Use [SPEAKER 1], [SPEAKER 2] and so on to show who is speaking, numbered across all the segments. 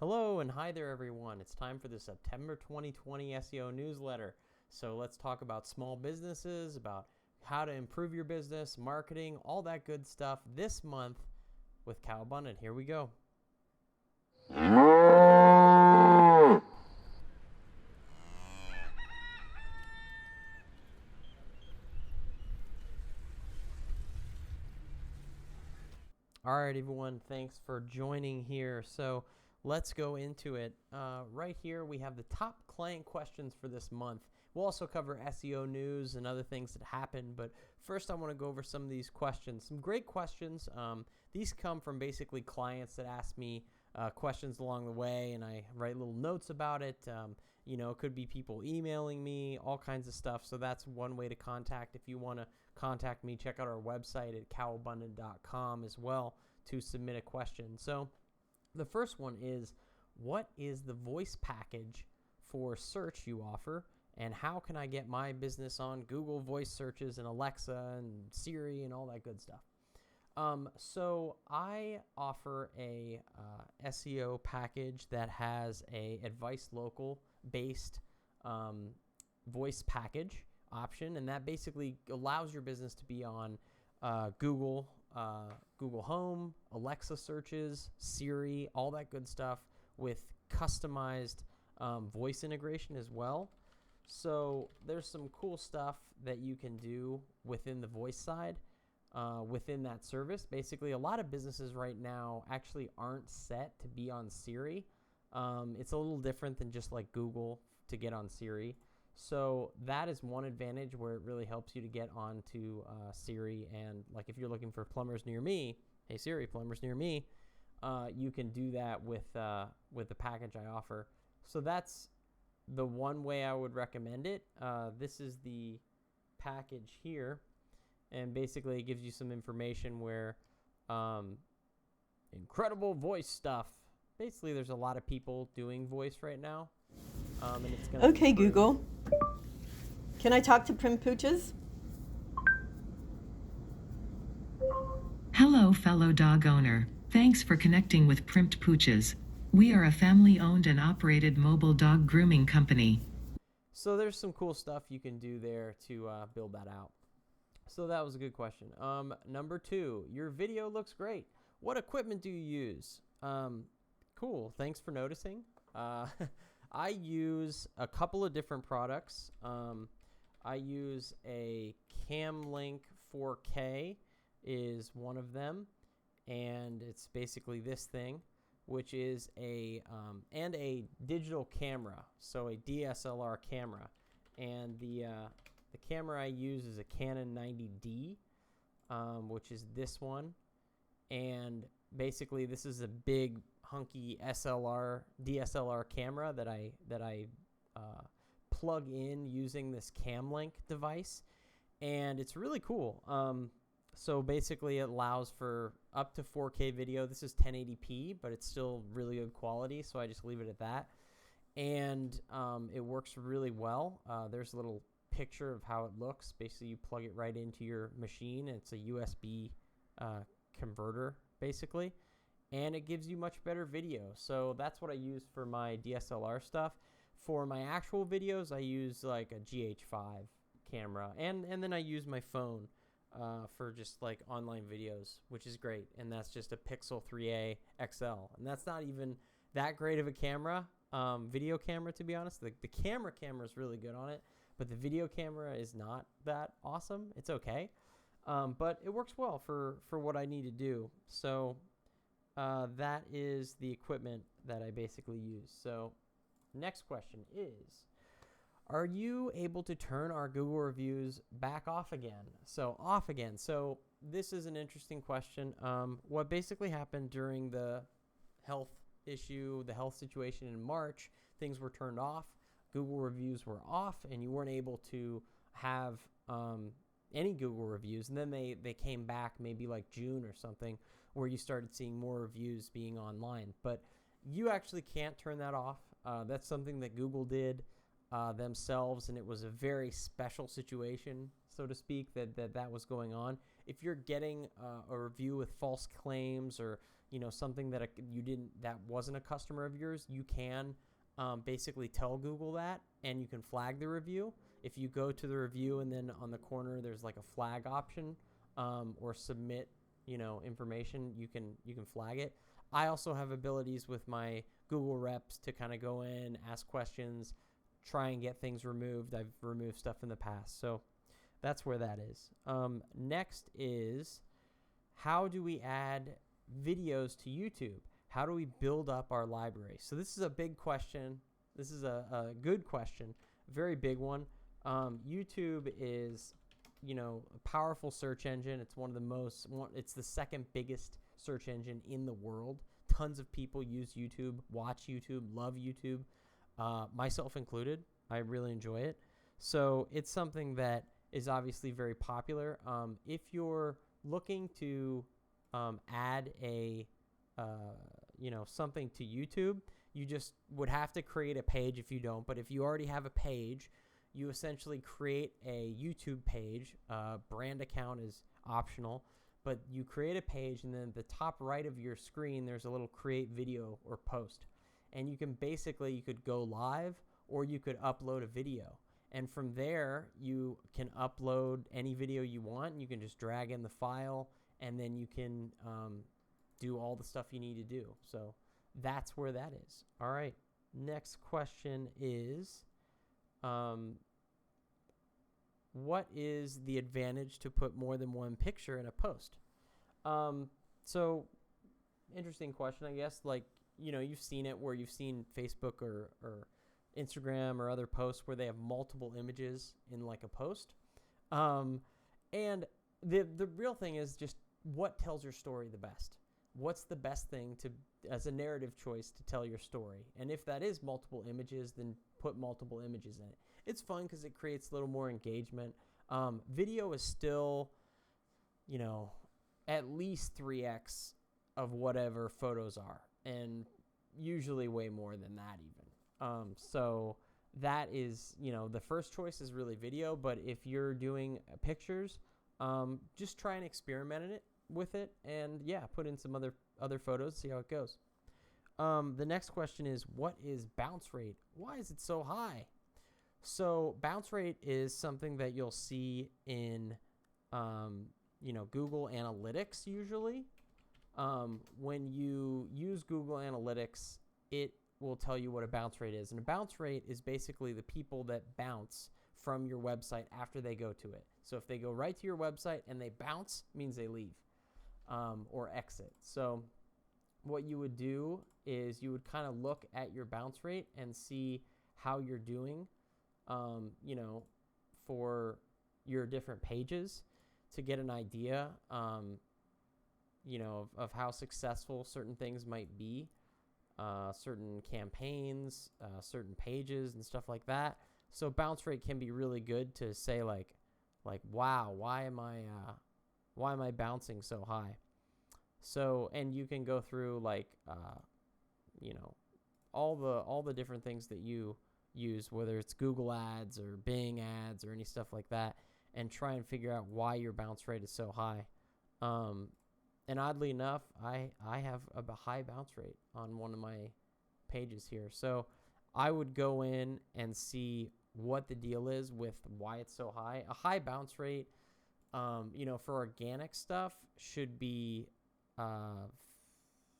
[SPEAKER 1] Hello and hi there everyone. It's time for the September 2020 SEO newsletter. So let's talk about small businesses, about how to improve your business, marketing, all that good stuff this month with Cow Abundant. Here we go. All right, everyone. Thanks for joining here. So let's go into it. Right here, we have the top client questions for this month. We'll also cover SEO news and other things that happen. But first, I want to go over some of these questions. Some great questions. These come from basically clients that ask me questions along the way, and I write little notes about it. It could be people emailing me, all kinds of stuff. So that's one way to contact. If you want to contact me, check out our website at cowabundant.com as well to submit a question. So the first one is, what is the voice package for search you offer, and how can I get my business on Google voice searches and Alexa and Siri and all that good stuff? So I offer a SEO package that has a Advice Local based voice package option, and that basically allows your business to be on Google Home, Alexa searches, Siri, all that good stuff with customized voice integration as well. So there's some cool stuff that you can do within the voice side within that service. Basically, a lot of businesses right now actually aren't set to be on Siri. It's a little different than just like Google to get on Siri. So that is one advantage where it really helps you to get onto Siri. And like if you're looking for plumbers near me, hey Siri, plumbers near me, you can do that with the package I offer. So that's the one way I would recommend it. This is the package here, and basically it gives you some information where incredible voice stuff. Basically, there's a lot of people doing voice right now. And it's gonna
[SPEAKER 2] Okay, Google. Can I talk to Prim Pooches?
[SPEAKER 3] Hello, fellow dog owner. Thanks for connecting with Primped Pooches. We are a family-owned and operated mobile dog grooming company.
[SPEAKER 1] So there's some cool stuff you can do there to build that out. So that was a good question. Number 2, your video looks great. What equipment do you use? Cool. Thanks for noticing. I use a couple of different products. I use a Camlink 4K is one of them, and it's basically this thing, which is and a digital camera, so a DSLR camera, and the camera I use is a Canon 90D, which is this one, and basically this is a big hunky DSLR camera that I plug in using this Camlink device, and it's really cool. So basically it allows for up to 4K video. This is 1080p, but it's still really good quality, so I just leave it at that. And it works really well. There's a little picture of how it looks. Basically, you plug it right into your machine. It's a USB converter, basically, and it gives you much better video. So that's what I use for my DSLR stuff. For my actual videos, I use like a GH5 camera, and then I use my phone for just like online videos, which is great. And that's just a Pixel 3a XL, and that's not even that great of a camera, video camera, to be honest. The camera is really good on it, but the video camera is not that awesome. It's okay, but it works well for what I need to do. So that is the equipment that I basically use. So next question is, are you able to turn our Google reviews back off again? So off again. So this is an interesting question. What basically happened during the health situation in March, things were turned off. Google reviews were off, and you weren't able to have any Google reviews. And then they came back maybe like June or something, where you started seeing more reviews being online. But you actually can't turn that off. That's something that Google did themselves, and it was a very special situation, so to speak, that was going on. If you're getting a review with false claims, or something that that wasn't a customer of yours, you can basically tell Google that, and you can flag the review. If you go to the review and then on the corner there's like a flag option, or submit information, you can flag it. I also have abilities with my Google reps to kind of go in, ask questions, try and get things removed. I've removed stuff in the past, so that's where that is. Next is, how do we add videos to YouTube? How do we build up our library? So this is a big question. This is a good question, very big one. YouTube is, a powerful search engine. It's it's the second biggest search engine in the world. Tons of people use YouTube, watch YouTube, love YouTube, myself included. I really enjoy it. So it's something that is obviously very popular. If you're looking to add something to YouTube, you just would have to create a page if you don't. But if you already have a page, you essentially create a YouTube page. Brand account is optional, but you create a page, and then at the top right of your screen, there's a little create video or post. And you could go live, or you could upload a video. And from there, you can upload any video you want. You can just drag in the file, and then you can do all the stuff you need to do. So that's where that is. All right. Next question is, what is the advantage to put more than one picture in a post? So interesting question, I guess. Like, you've seen it where you've seen Facebook or Instagram or other posts where they have multiple images in like a post. And the real thing is just what tells your story the best. What's the best thing as a narrative choice to tell your story? And if that is multiple images, then put multiple images in it. It's fun because it creates a little more engagement. Video is still, at least 3x of whatever photos are, and usually way more than that even. So that is, the first choice is really video, but if you're doing pictures, just try and experiment with it, and put in some other photos, see how it goes. The next question is, what is bounce rate? Why is it so high? So bounce rate is something that you'll see in, Google Analytics usually. When you use Google Analytics, it will tell you what a bounce rate is. And a bounce rate is basically the people that bounce from your website after they go to it. So if they go right to your website and they bounce, means they leave or exit. So what you would do is you would kind of look at your bounce rate and see how you're doing, for your different pages to get an idea, of how successful certain things might be, certain campaigns, certain pages and stuff like that. So bounce rate can be really good to say like, wow, why am I bouncing so high? So, and you can go through like, all the different things that you use, whether it's Google ads or Bing ads or any stuff like that, and try and figure out why your bounce rate is so high. And oddly enough, I have a high bounce rate on one of my pages here. So I would go in and see what the deal is with why it's so high. A high bounce rate, for organic stuff should be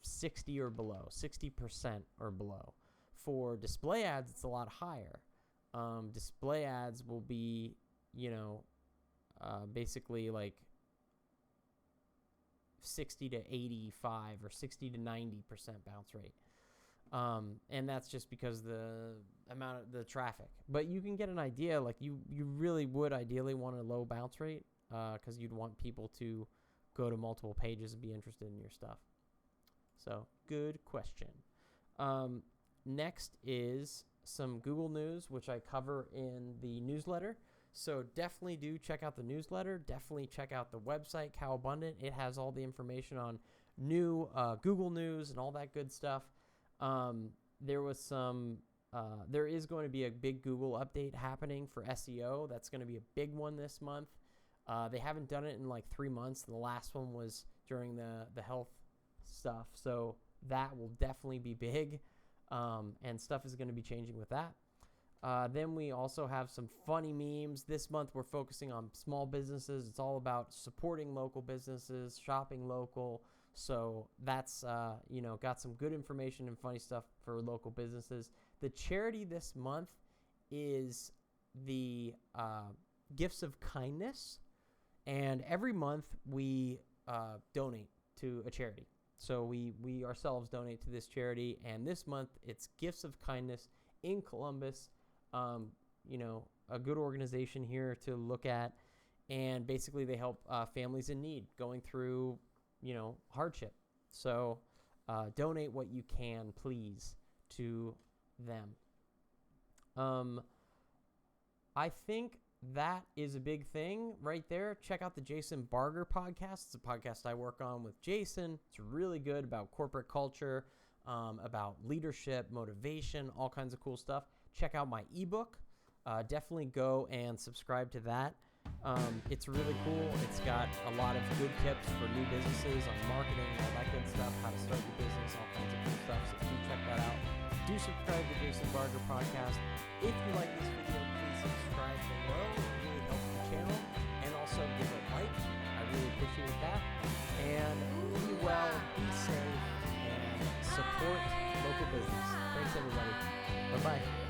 [SPEAKER 1] 60 or below, 60% or below. For display ads, it's a lot higher. Display ads will be, basically like 60 to 85 or 60 to 90% bounce rate. And that's just because the amount of the traffic. But you can get an idea, like you really would ideally want a low bounce rate because you'd want people to go to multiple pages and be interested in your stuff. So good question. Next is some Google News, which I cover in the newsletter. So definitely do check out the newsletter. Definitely check out the website, Cowabundant. It has all the information on new Google News and all that good stuff. There is going to be a big Google update happening for SEO. That's going to be a big one this month. They haven't done it in like 3 months. The last one was during the health stuff. So that will definitely be big, and stuff is going to be changing with that. Then we also have some funny memes. This month we're focusing on small businesses. It's all about supporting local businesses, shopping local. So that's, got some good information and funny stuff for local businesses. The charity this month is the Gifts of Kindness. And every month we donate to a charity. So we ourselves donate to this charity. And this month it's Gifts of Kindness in Columbus. A good organization here to look at, and basically they help families in need going through, hardship. So donate what you can, please, to them. I think that is a big thing right there. Check out the Jason Barger podcast. It's a podcast I work on with Jason. It's really good about corporate culture, about leadership, motivation, all kinds of cool stuff. Check out my ebook. Definitely go and subscribe to that. It's really cool. It's got a lot of good tips for new businesses on marketing, all that good stuff, how to start your business, all kinds of cool stuff. So do check that out. Do subscribe to Jason Barger Podcast. If you like this video, please subscribe below. It really helps the channel. And also give a like. I really appreciate that. And be well, be safe, and support local business. Thanks, everybody. Bye-bye.